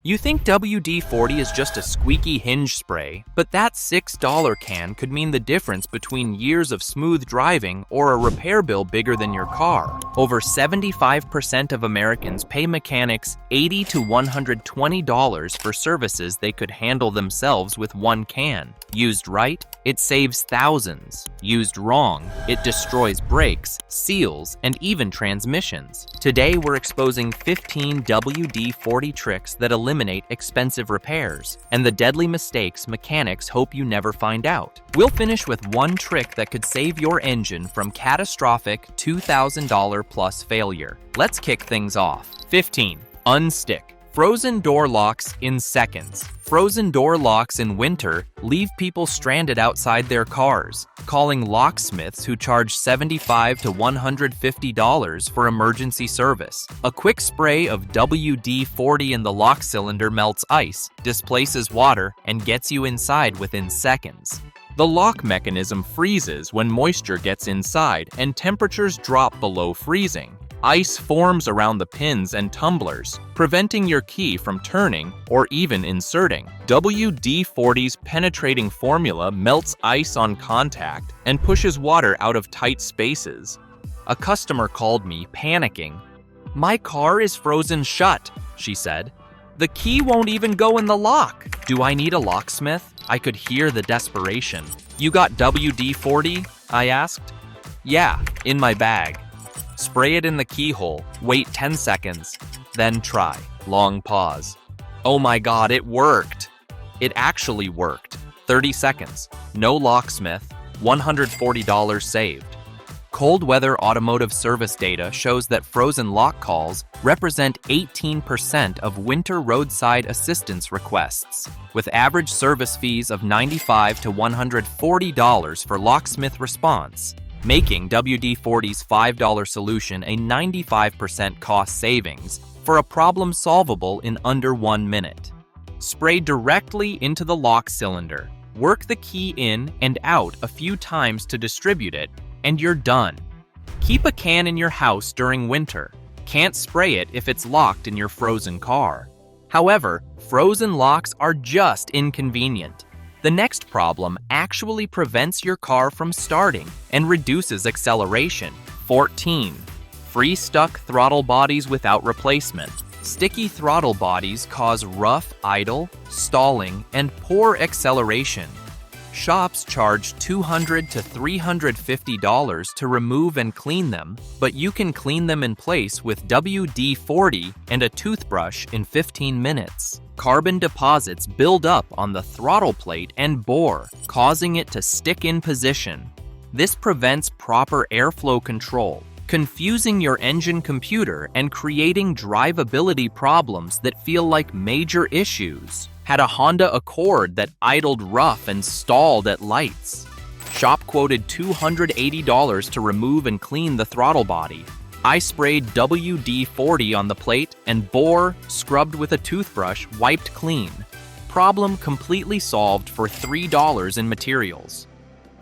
You think WD-40 is just a squeaky hinge spray, but that $6 can could mean the difference between years of smooth driving or a repair bill bigger than your car. Over 75% of Americans pay mechanics $80 to $120 for services they could handle themselves with one can. Used right, it saves thousands. Used wrong, it destroys brakes, seals, and even transmissions. Today, we're exposing 15 WD-40 tricks that eliminate expensive repairs and the deadly mistakes mechanics hope you never find out. We'll finish with one trick that could save your engine from catastrophic $2,000 plus failure. Let's kick things off. 15. Unstick. Frozen door locks in seconds. Frozen door locks in winter leave people stranded outside their cars, calling locksmiths who charge $75 to $150 for emergency service. A quick spray of WD-40 in the lock cylinder melts ice, displaces water, and gets you inside within seconds. The lock mechanism freezes when moisture gets inside and temperatures drop below freezing. Ice forms around the pins and tumblers, preventing your key from turning or even inserting. WD-40's penetrating formula melts ice on contact and pushes water out of tight spaces. A customer called me panicking. "My car is frozen shut," she said. "The key won't even go in the lock." "Do I need a locksmith?" I could hear the desperation. "You got WD-40?" I asked. "Yeah, in my bag." Spray it in the keyhole, wait 10 seconds, then try. Long pause. "Oh my God, it worked!" It actually worked. 30 seconds, no locksmith, $140 saved. Cold weather automotive service data shows that frozen lock calls represent 18% of winter roadside assistance requests, with average service fees of $95 to $140 for locksmith response, making WD-40's $5 solution a 95% cost savings for a problem solvable in under 1 minute. Spray directly into the lock cylinder. Work the key in and out a few times to distribute it, and you're done. Keep a can in your house during winter. Can't spray it if it's locked in your frozen car. However, frozen locks are just inconvenient. The next problem actually prevents your car from starting and reduces acceleration. 14. Free-stuck throttle bodies without replacement. Sticky throttle bodies cause rough idle, stalling, and poor acceleration. Shops charge $200 to $350 to remove and clean them, but you can clean them in place with WD-40 and a toothbrush in 15 minutes. Carbon deposits build up on the throttle plate and bore, causing it to stick in position. This prevents proper airflow control, confusing your engine computer and creating drivability problems that feel like major issues. Had a Honda Accord that idled rough and stalled at lights. Shop quoted $280 to remove and clean the throttle body. I sprayed WD-40 on the plate and bore, scrubbed with a toothbrush, wiped clean. Problem completely solved for $3 in materials.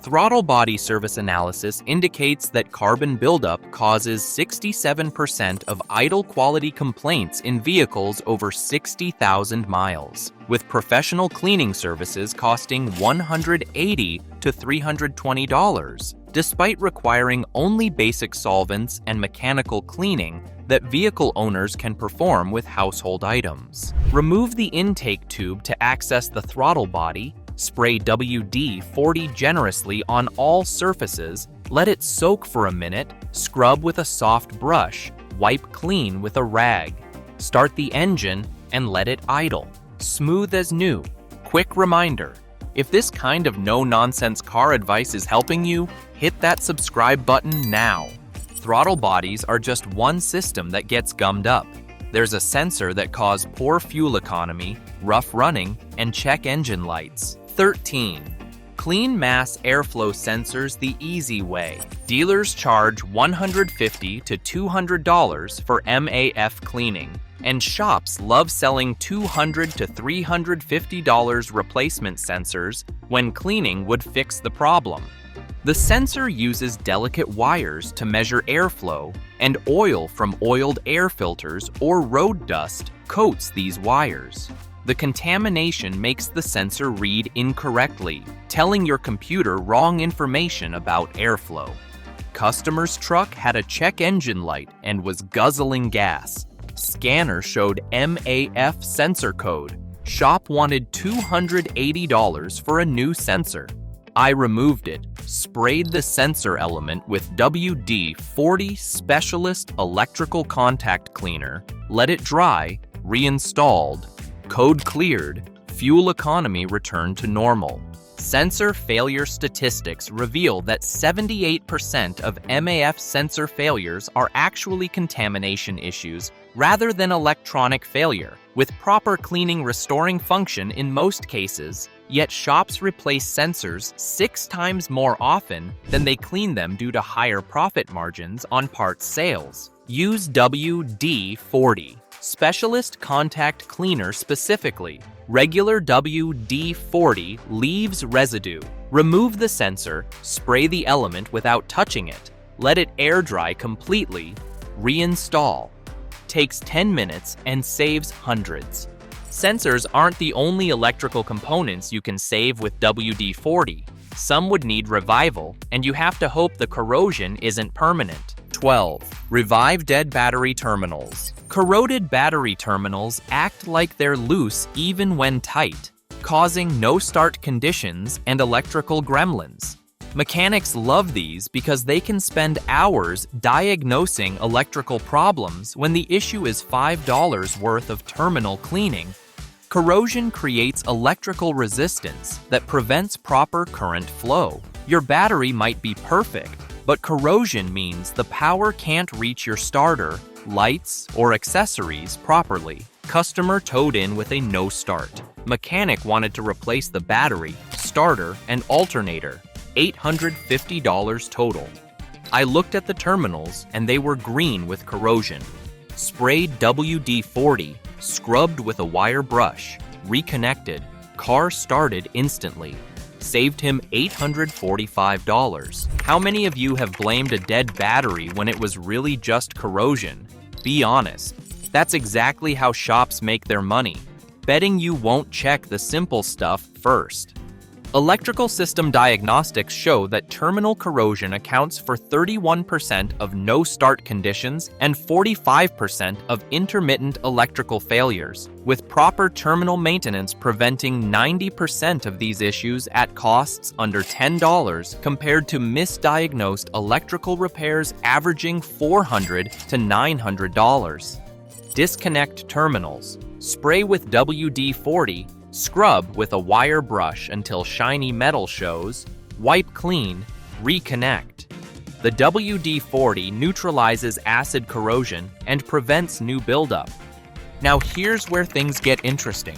Throttle body service analysis indicates that carbon buildup causes 67% of idle quality complaints in vehicles over 60,000 miles, with professional cleaning services costing $180 to $320, despite requiring only basic solvents and mechanical cleaning that vehicle owners can perform with household items. Remove the intake tube to access the throttle body. Spray WD-40 generously on all surfaces, let it soak for a minute, scrub with a soft brush, wipe clean with a rag. Start the engine and let it idle. Smooth as new. Quick reminder, if this kind of no-nonsense car advice is helping you, hit that subscribe button now. Throttle bodies are just one system that gets gummed up. There's a sensor that causes poor fuel economy, rough running, and check engine lights. 13. Clean mass airflow sensors the easy way. Dealers charge $150 to $200 for MAF cleaning, and shops love selling $200 to $350 replacement sensors when cleaning would fix the problem. The sensor uses delicate wires to measure airflow, and oil from oiled air filters or road dust coats these wires. The contamination makes the sensor read incorrectly, telling your computer wrong information about airflow. Customer's truck had a check engine light and was guzzling gas. Scanner showed MAF sensor code. Shop wanted $280 for a new sensor. I removed it, sprayed the sensor element with WD-40 Specialist Electrical Contact Cleaner, let it dry, reinstalled, code cleared, fuel economy returned to normal. Sensor failure statistics reveal that 78% of MAF sensor failures are actually contamination issues rather than electronic failure, with proper cleaning restoring function in most cases. Yet shops replace sensors 6 times more often than they clean them due to higher profit margins on parts sales. Use WD-40 Specialist Contact Cleaner specifically. Regular WD-40 leaves residue. Remove the sensor, spray the element without touching it. Let it air dry completely. Reinstall. Takes 10 minutes and saves hundreds. Sensors aren't the only electrical components you can save with WD-40. Some would need revival, and you have to hope the corrosion isn't permanent. 12. Revive dead battery terminals. Corroded battery terminals act like they're loose even when tight, causing no-start conditions and electrical gremlins. Mechanics love these because they can spend hours diagnosing electrical problems when the issue is $5 worth of terminal cleaning. Corrosion creates electrical resistance that prevents proper current flow. Your battery might be perfect, but corrosion means the power can't reach your starter, lights, or accessories properly. Customer towed in with a no start. Mechanic wanted to replace the battery, starter, and alternator. $850 total. I looked at the terminals and they were green with corrosion. Sprayed WD-40, scrubbed with a wire brush, reconnected, car started instantly. Saved him $845. How many of you have blamed a dead battery when it was really just corrosion? Be honest. That's exactly how shops make their money. Betting you won't check the simple stuff first. Electrical system diagnostics show that terminal corrosion accounts for 31% of no-start conditions and 45% of intermittent electrical failures, with proper terminal maintenance preventing 90% of these issues at costs under $10 compared to misdiagnosed electrical repairs averaging $400 to $900. Disconnect terminals. Spray with WD-40. Scrub with a wire brush until shiny metal shows, wipe clean, reconnect. The WD-40 neutralizes acid corrosion and prevents new buildup. Now here's where things get interesting.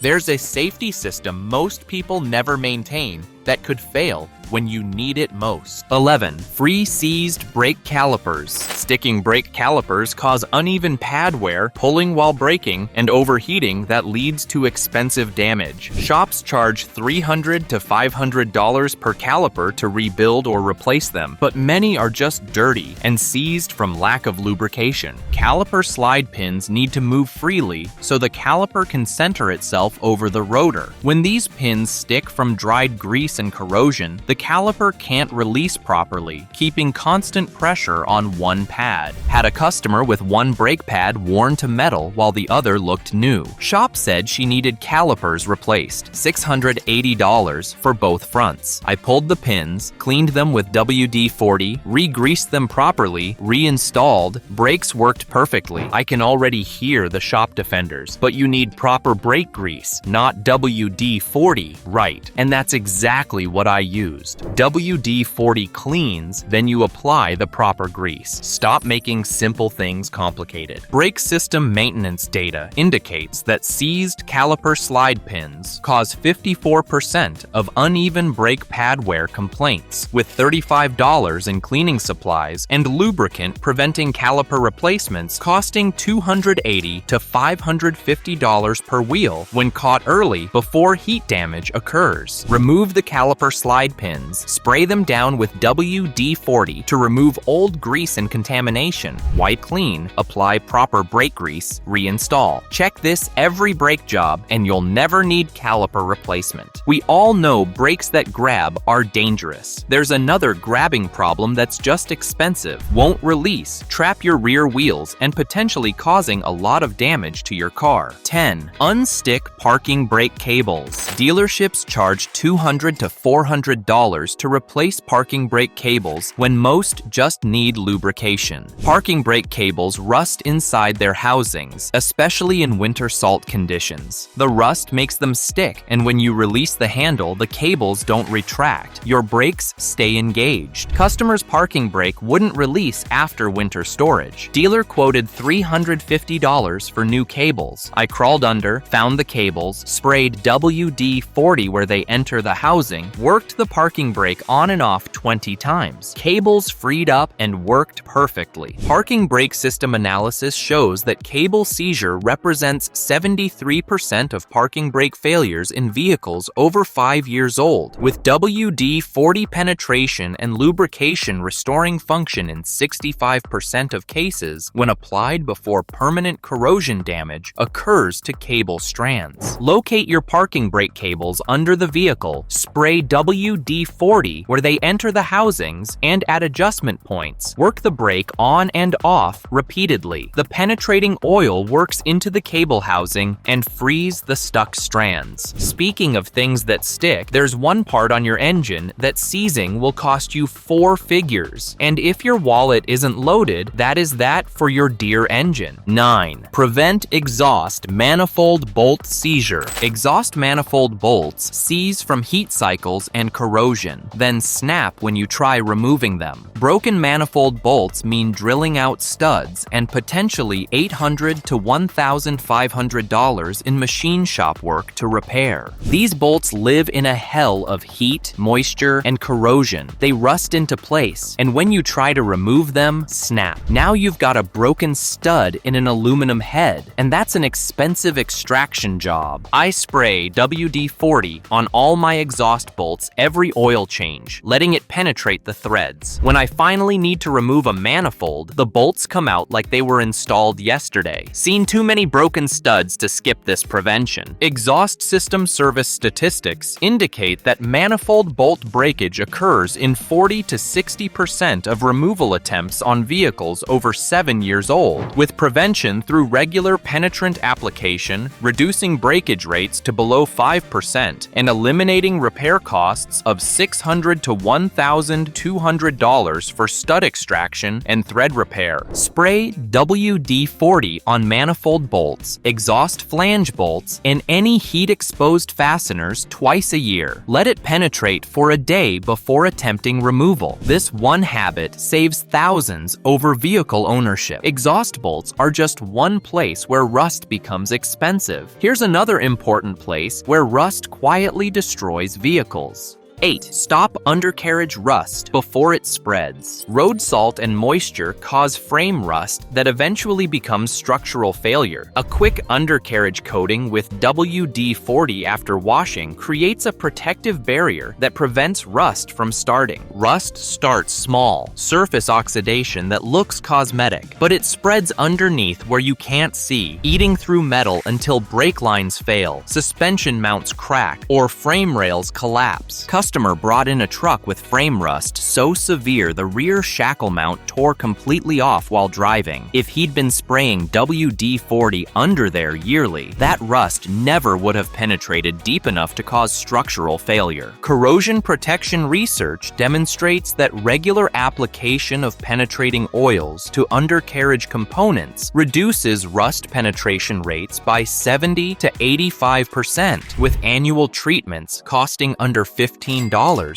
There's a safety system most people never maintain that could fail when you need it most. 11. Free seized brake calipers. Sticking brake calipers cause uneven pad wear, pulling while braking, and overheating that leads to expensive damage. Shops charge $300 to $500 per caliper to rebuild or replace them, but many are just dirty and seized from lack of lubrication. Caliper slide pins need to move freely so the caliper can center itself over the rotor. When these pins stick from dried grease and corrosion, the caliper can't release properly, keeping constant pressure on one pad. Had a customer with one brake pad worn to metal while the other looked new. Shop said she needed calipers replaced, $680 for both fronts. I pulled the pins, cleaned them with WD-40, re-greased them properly, reinstalled. Brakes worked perfectly. I can already hear the shop defenders, but you need proper brake grease, not WD-40, right? And that's exactly what I used. WD-40 cleans, then you apply the proper grease. Stop making simple things complicated. Brake system maintenance data indicates that seized caliper slide pins cause 54% of uneven brake pad wear complaints, with $35 in cleaning supplies and lubricant preventing caliper replacements costing $280 to $550 per wheel when caught early before heat damage occurs. Remove the caliper slide pins, spray them down with WD-40 to remove old grease and contamination. Wipe clean, apply proper brake grease, reinstall. Check this every brake job and you'll never need caliper replacement. We all know brakes that grab are dangerous. There's another grabbing problem that's just expensive, won't release, trap your rear wheels, and potentially causing a lot of damage to your car. 10. Unstick parking brake cables. Dealerships charge $200 to $400 to replace parking brake cables when most just need lubrication. Parking brake cables rust inside their housings, especially in winter salt conditions. The rust makes them stick, and when you release the handle, the cables don't retract. Your brakes stay engaged. Customers' parking brake wouldn't release after winter storage. Dealer quoted $350 for new cables. I crawled under, found the cables, sprayed WD-40 where they enter the housing, worked the parking brake on and off 20 times. Cables freed up and worked perfectly. Parking brake system analysis shows that cable seizure represents 73% of parking brake failures in vehicles over 5 years old, with WD-40 penetration and lubrication restoring function in 65% of cases when applied before permanent corrosion damage occurs to cable strands. Locate your parking brake cables under the vehicle, spray WD-40 where they enter the housings and at adjustment points. Work the brake on and off repeatedly. The penetrating oil works into the cable housing and frees the stuck strands. Speaking of things that stick, there's one part on your engine that seizing will cost you 4 figures. And if your wallet isn't loaded, that is that for your dear engine. 9. Prevent exhaust manifold bolt seizure. Exhaust manifold bolts seize from heat cycles and corrosion, then snap when you try removing them. Broken manifold bolts mean drilling out studs and potentially $800 to $1,500 in machine shop work to repair. These bolts live in a hell of heat, moisture, and corrosion. They rust into place, and when you try to remove them, snap. Now you've got a broken stud in an aluminum head, and that's an expensive extraction job. I spray WD-40 on all my exhaust bolts every oil change, letting it penetrate the threads. When I finally need to remove a manifold, the bolts come out like they were installed yesterday. Seen too many broken studs to skip this prevention. Exhaust system service statistics indicate that manifold bolt breakage occurs in 40 to 60% of removal attempts on vehicles over 7 years old. With prevention through regular penetrant application, reducing breakage rates to below 5%, and eliminating repair costs of $600 to $1,200 for stud extraction and thread repair. Spray WD-40 on manifold bolts, exhaust flange bolts, and any heat-exposed fasteners twice a year. Let it penetrate for a day before attempting removal. This one habit saves thousands over vehicle ownership. Exhaust bolts are just one place where rust becomes expensive. Here's another important place where rust quietly destroys vehicles. 8. Stop undercarriage rust before it spreads. Road salt and moisture cause frame rust that eventually becomes structural failure. A quick undercarriage coating with WD-40 after washing creates a protective barrier that prevents rust from starting. Rust starts small, surface oxidation that looks cosmetic, but it spreads underneath where you can't see, eating through metal until brake lines fail, suspension mounts crack, or frame rails collapse. Customer brought in a truck with frame rust so severe the rear shackle mount tore completely off while driving. If he'd been spraying WD-40 under there yearly, that rust never would have penetrated deep enough to cause structural failure. Corrosion protection research demonstrates that regular application of penetrating oils to undercarriage components reduces rust penetration rates by 70 to 85%, with annual treatments costing under $15,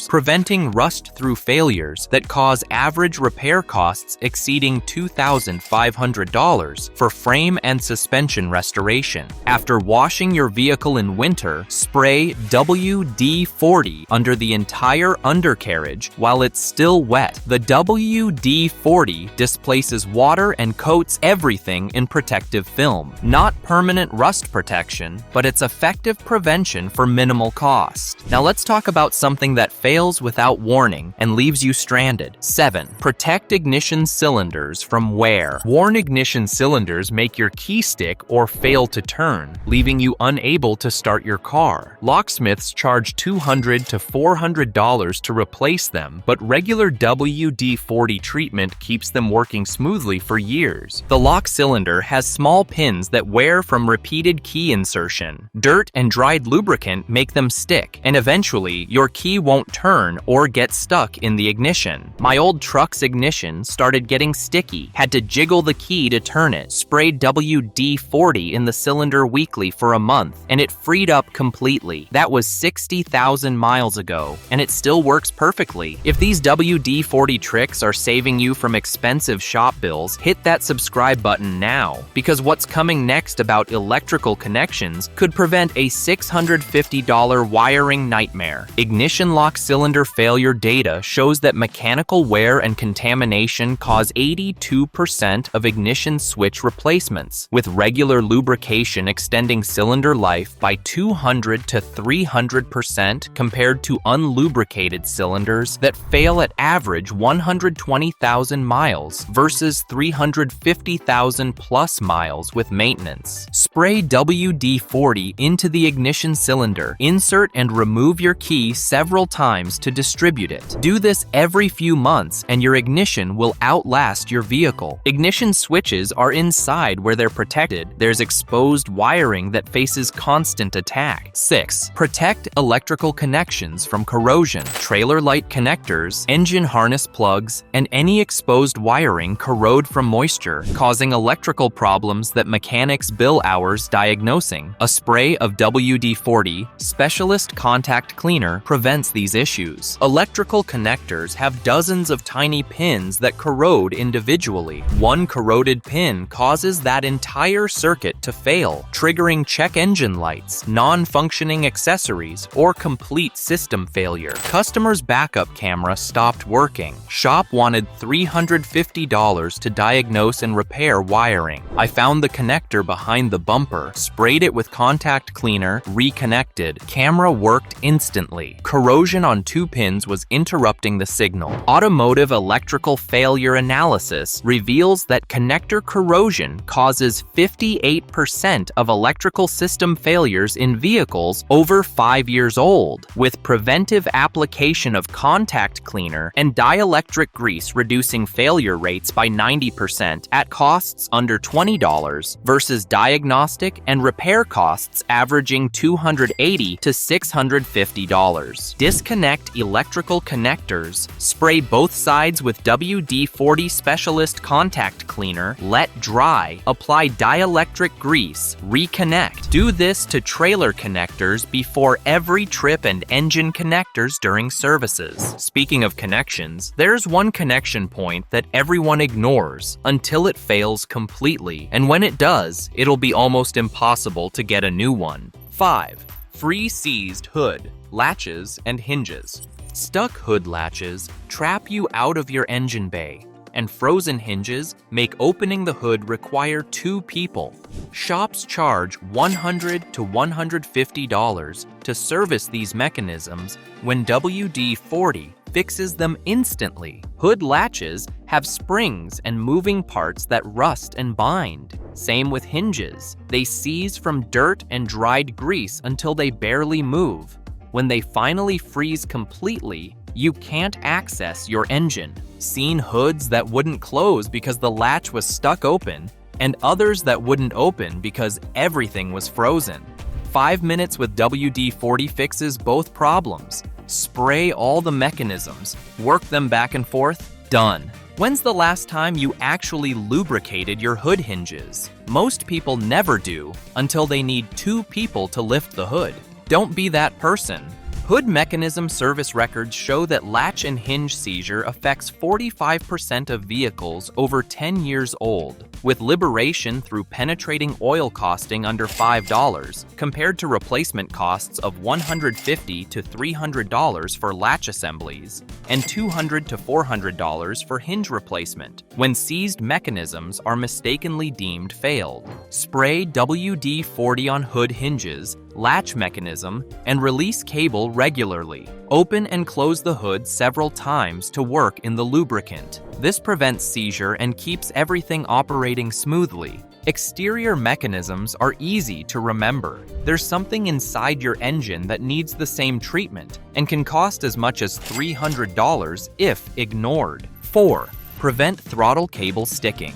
preventing rust-through failures that cause average repair costs exceeding $2,500 for frame and suspension restoration. After washing your vehicle in winter, spray WD-40 under the entire undercarriage while it's still wet. The WD-40 displaces water and coats everything in protective film. Not permanent rust protection, but it's effective prevention for minimal cost. Now let's talk about some something that fails without warning and leaves you stranded. 7. Protect ignition cylinders from wear. Worn ignition cylinders make your key stick or fail to turn, leaving you unable to start your car. Locksmiths charge $200 to $400 to replace them, but regular WD-40 treatment keeps them working smoothly for years. The lock cylinder has small pins that wear from repeated key insertion. Dirt and dried lubricant make them stick, and eventually your key won't turn or get stuck in the ignition. My old truck's ignition started getting sticky. Had to jiggle the key to turn it. Sprayed WD-40 in the cylinder weekly for a month, and it freed up completely. That was 60,000 miles ago, and it still works perfectly. If these WD-40 tricks are saving you from expensive shop bills, hit that subscribe button now, because what's coming next about electrical connections could prevent a $650 wiring nightmare. Ignition lock cylinder failure data shows that mechanical wear and contamination cause 82% of ignition switch replacements, with regular lubrication extending cylinder life by 200 to 300% compared to unlubricated cylinders that fail at average 120,000 miles versus 350,000 plus miles with maintenance. Spray WD-40 into the ignition cylinder. Insert and remove your key several times to distribute it. Do this every few months and your ignition will outlast your vehicle. Ignition switches are inside where they're protected. There's exposed wiring that faces constant attack. 6. Protect electrical connections from corrosion. Trailer light connectors, engine harness plugs, and any exposed wiring corrode from moisture, causing electrical problems that mechanics bill hours diagnosing. A spray of WD-40 Specialist Contact Cleaner prevents these issues. Electrical connectors have dozens of tiny pins that corrode individually. One corroded pin causes that entire circuit to fail, triggering check engine lights, non-functioning accessories, or complete system failure. Customer's backup camera stopped working. Shop wanted $350 to diagnose and repair wiring. I found the connector behind the bumper, sprayed it with contact cleaner, reconnected. Camera worked instantly. Corrosion on 2 pins was interrupting the signal. Automotive electrical failure analysis reveals that connector corrosion causes 58% of electrical system failures in vehicles over 5 years old, with preventive application of contact cleaner and dielectric grease reducing failure rates by 90% at costs under $20 versus diagnostic and repair costs averaging $280 to $650. Disconnect electrical connectors, spray both sides with WD-40 Specialist Contact Cleaner, let dry, apply dielectric grease, reconnect. Do this to trailer connectors before every trip and engine connectors during services. Speaking of connections, there's one connection point that everyone ignores until it fails completely, and when it does, it'll be almost impossible to get a new one. 5. Free seized hood, latches, and hinges. Stuck hood latches trap you out of your engine bay, and frozen hinges make opening the hood require 2 people. Shops charge $100 to $150 to service these mechanisms when WD-40 fixes them instantly. Hood latches have springs and moving parts that rust and bind. Same with hinges. They seize from dirt and dried grease until they barely move. When they finally freeze completely, you can't access your engine. Seen hoods that wouldn't close because the latch was stuck open, and others that wouldn't open because everything was frozen. 5 minutes with WD-40 fixes both problems. Spray all the mechanisms, work them back and forth, done. When's the last time you actually lubricated your hood hinges? Most people never do until they need 2 people to lift the hood. Don't be that person. Hood mechanism service records show that latch and hinge seizure affects 45% of vehicles over 10 years old, with liberation through penetrating oil costing under $5, compared to replacement costs of $150 to $300 for latch assemblies, and $200 to $400 for hinge replacement, when seized mechanisms are mistakenly deemed failed. Spray WD-40 on hood hinges, latch mechanism, and release cable regularly. Open and close the hood several times to work in the lubricant. This prevents seizure and keeps everything operating smoothly. Exterior mechanisms are easy to remember. There's something inside your engine that needs the same treatment and can cost as much as $300 if ignored. 4. Prevent throttle cable sticking.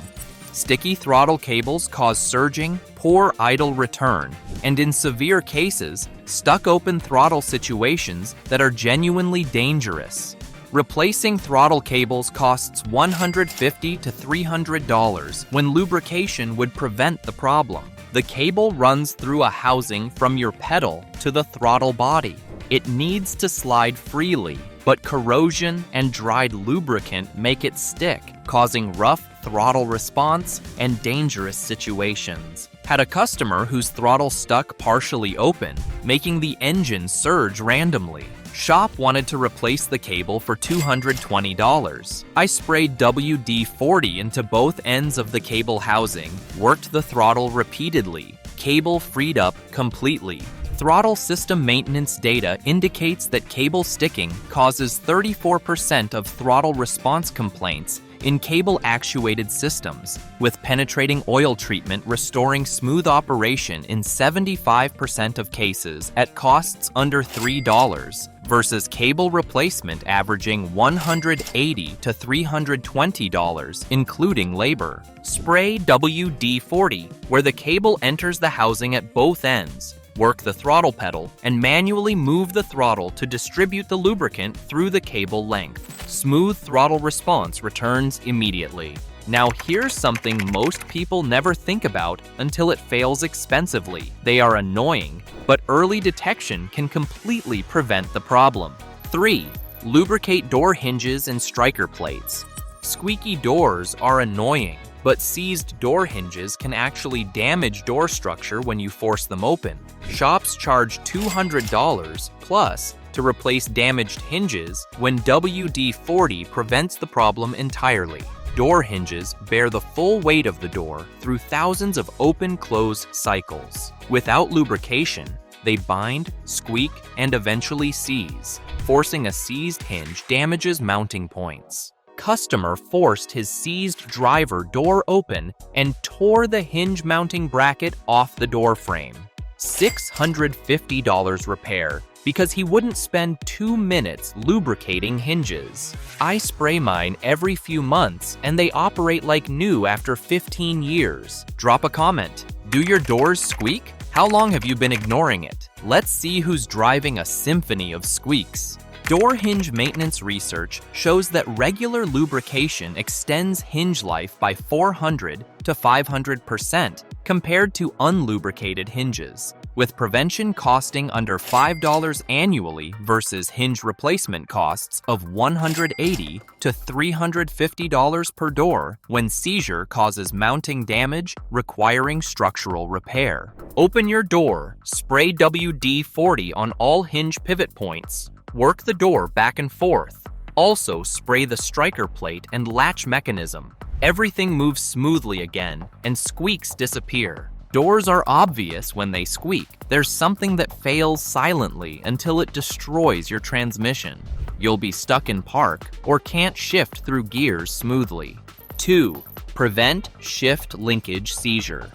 Sticky throttle cables cause surging, poor idle return, and in severe cases, stuck open throttle situations that are genuinely dangerous. Replacing throttle cables costs $150 to $300 when lubrication would prevent the problem. The cable runs through a housing from your pedal to the throttle body. It needs to slide freely, but corrosion and dried lubricant make it stick, causing rough throttle response and dangerous situations. Had a customer whose throttle stuck partially open, making the engine surge randomly. Shop wanted to replace the cable for $220. I sprayed WD-40 into both ends of the cable housing, worked the throttle repeatedly. Cable freed up completely. Throttle system maintenance data indicates that cable sticking causes 34% of throttle response complaints in cable-actuated systems, with penetrating oil treatment restoring smooth operation in 75% of cases at costs under $3, versus cable replacement averaging $180 to $320, including labor. Spray WD-40 where the cable enters the housing at both ends. Work the throttle pedal and manually move the throttle to distribute the lubricant through the cable length. Smooth throttle response returns immediately. Now here's something most people never think about until it fails expensively. They are annoying, but early detection can completely prevent the problem. 3. Lubricate door hinges and striker plates. Squeaky doors are annoying, but seized door hinges can actually damage door structure when you force them open. Shops charge $200 plus to replace damaged hinges when WD-40 prevents the problem entirely. Door hinges bear the full weight of the door through thousands of open-close cycles. Without lubrication, they bind, squeak, and eventually seize. Forcing a seized hinge damages mounting points. Customer forced his seized driver door open and tore the hinge mounting bracket off the door frame. $650 repair because he wouldn't spend 2 minutes lubricating hinges. I spray mine every few months and they operate like new after 15 years. Drop a comment. Do your doors squeak? How long have you been ignoring it? Let's see who's driving a symphony of squeaks. Door hinge maintenance research shows that regular lubrication extends hinge life by 400 to 500% compared to unlubricated hinges, with prevention costing under $5 annually versus hinge replacement costs of $180 to $350 per door when seizure causes mounting damage requiring structural repair. Open your door, spray WD-40 on all hinge pivot points, work the door back and forth. Also spray the striker plate and latch mechanism. Everything moves smoothly again and squeaks disappear. Doors are obvious when they squeak. There's something that fails silently until it destroys your transmission. You'll be stuck in park or can't shift through gears smoothly. 2. Prevent shift linkage seizure.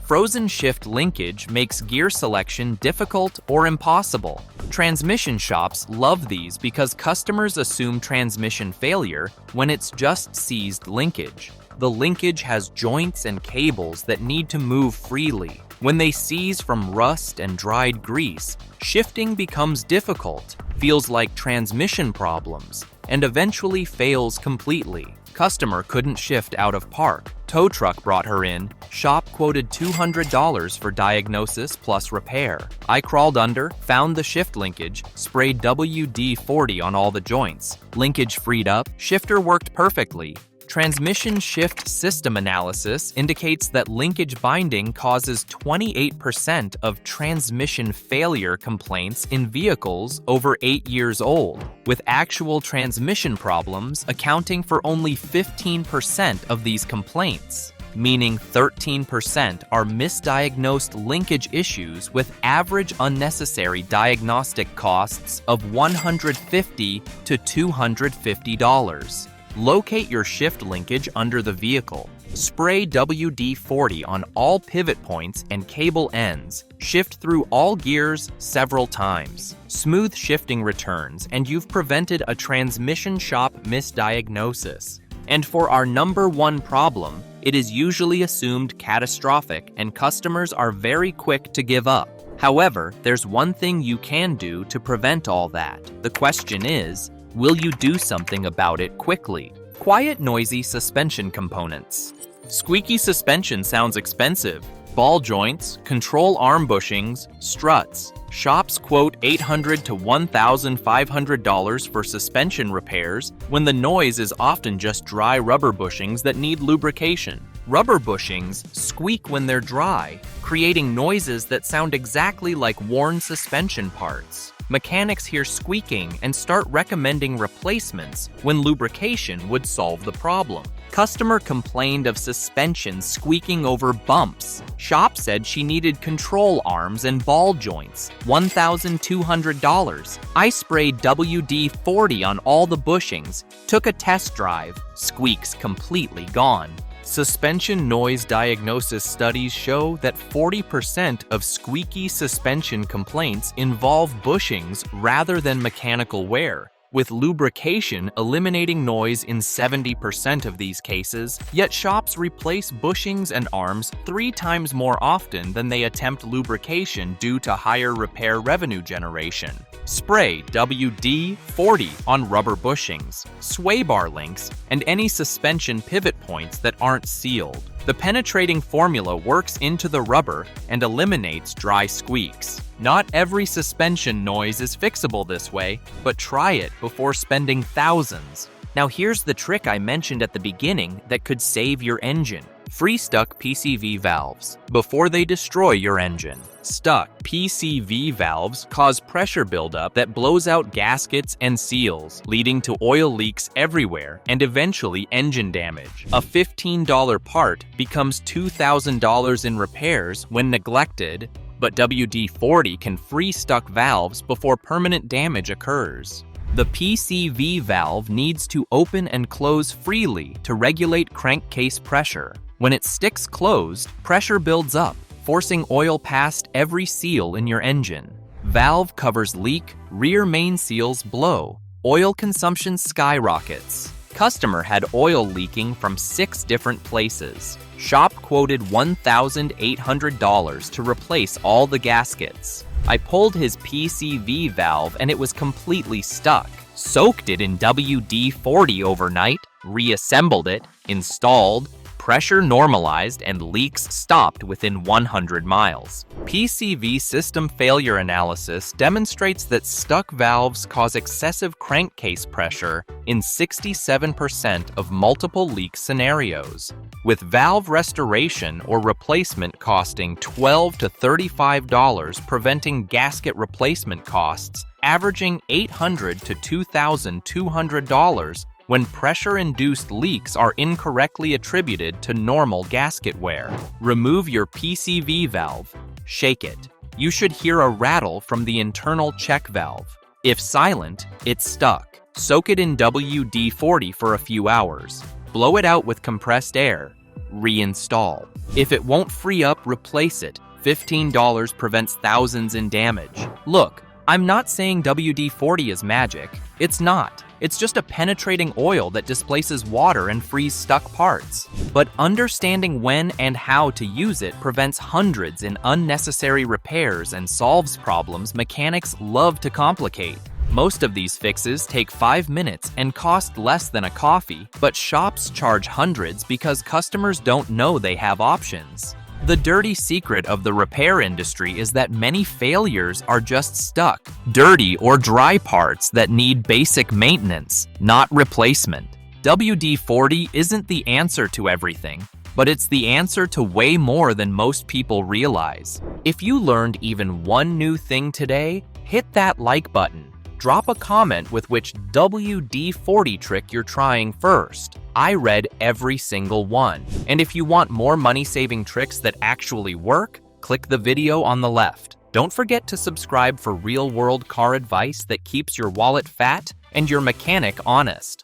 Frozen shift linkage makes gear selection difficult or impossible. Transmission shops love these because customers assume transmission failure when it's just seized linkage. The linkage has joints and cables that need to move freely. When they seize from rust and dried grease, shifting becomes difficult, feels like transmission problems, and eventually fails completely. Customer couldn't shift out of park. Tow truck brought her in. Shop quoted $200 for diagnosis plus repair. I crawled under, found the shift linkage, sprayed WD-40 on all the joints. Linkage freed up, shifter worked perfectly. Transmission shift system analysis indicates that linkage binding causes 28% of transmission failure complaints in vehicles over 8 years old, with actual transmission problems accounting for only 15% of these complaints. meaning 13% are misdiagnosed linkage issues with average unnecessary diagnostic costs of $150 to $250. Locate your shift linkage under the vehicle. Spray WD-40 on all pivot points and cable ends. Shift through all gears several times. Smooth shifting returns, and you've prevented a transmission shop misdiagnosis. And for our number one problem, it is usually assumed catastrophic, and customers are very quick to give up. However, there's one thing you can do to prevent all that. The question is, will you do something about it quickly? Quiet, noisy suspension components. Squeaky suspension sounds expensive. Ball joints, control arm bushings, struts. Shops quote $800 to $1,500 for suspension repairs when the noise is often just dry rubber bushings that need lubrication. Rubber bushings squeak when they're dry, creating noises that sound exactly like worn suspension parts. Mechanics hear squeaking and start recommending replacements when lubrication would solve the problem. Customer complained of suspension squeaking over bumps. Shop said she needed control arms and ball joints, $1,200. I sprayed WD-40 on all the bushings, took a test drive, squeaks completely gone. Suspension noise diagnosis studies show that 40% of squeaky suspension complaints involve bushings rather than mechanical wear, with lubrication eliminating noise in 70% of these cases, yet shops replace bushings and arms 3 times more often than they attempt lubrication due to higher repair revenue generation. Spray WD-40 on rubber bushings, sway bar links, and any suspension pivot points that aren't sealed. The penetrating formula works into the rubber and eliminates dry squeaks. Not every suspension noise is fixable this way, but try it before spending thousands. Now here's the trick I mentioned at the beginning that could save your engine. Free-stuck PCV valves before they destroy your engine. Stuck PCV valves cause pressure buildup that blows out gaskets and seals, leading to oil leaks everywhere and eventually engine damage. A $15 part becomes $2,000 in repairs when neglected, but WD-40 can free stuck valves before permanent damage occurs. The PCV valve needs to open and close freely to regulate crankcase pressure. When it sticks closed, pressure builds up, forcing oil past every seal in your engine. Valve covers leak, rear main seals blow, oil consumption skyrockets. Customer had oil leaking from 6 different places. Shop quoted $1,800 to replace all the gaskets. I pulled his PCV valve and it was completely stuck. Soaked it in WD-40 overnight, reassembled it, installed, pressure normalized, and leaks stopped within 100 miles. PCV system failure analysis demonstrates that stuck valves cause excessive crankcase pressure in 67% of multiple leak scenarios, with valve restoration or replacement costing $12 to $35, preventing gasket replacement costs averaging $800 to $2,200 when pressure-induced leaks are incorrectly attributed to normal gasket wear. Remove your PCV valve. Shake it. You should hear a rattle from the internal check valve. If silent, it's stuck. Soak it in WD-40 for a few hours. Blow it out with compressed air. Reinstall. If it won't free up, replace it. $15 prevents thousands in damage. Look, I'm not saying WD-40 is magic. It's not. It's just a penetrating oil that displaces water and frees stuck parts. But understanding when and how to use it prevents hundreds in unnecessary repairs and solves problems mechanics love to complicate. Most of these fixes take 5 minutes and cost less than a coffee, but shops charge hundreds because customers don't know they have options. The dirty secret of the repair industry is that many failures are just stuck, dirty or dry parts that need basic maintenance, not replacement. WD-40 isn't the answer to everything, but it's the answer to way more than most people realize. If you learned even one new thing today, hit that like button. Drop a comment with which WD-40 trick you're trying first. I read every single one. And if you want more money-saving tricks that actually work, click the video on the left. Don't forget to subscribe for real-world car advice that keeps your wallet fat and your mechanic honest.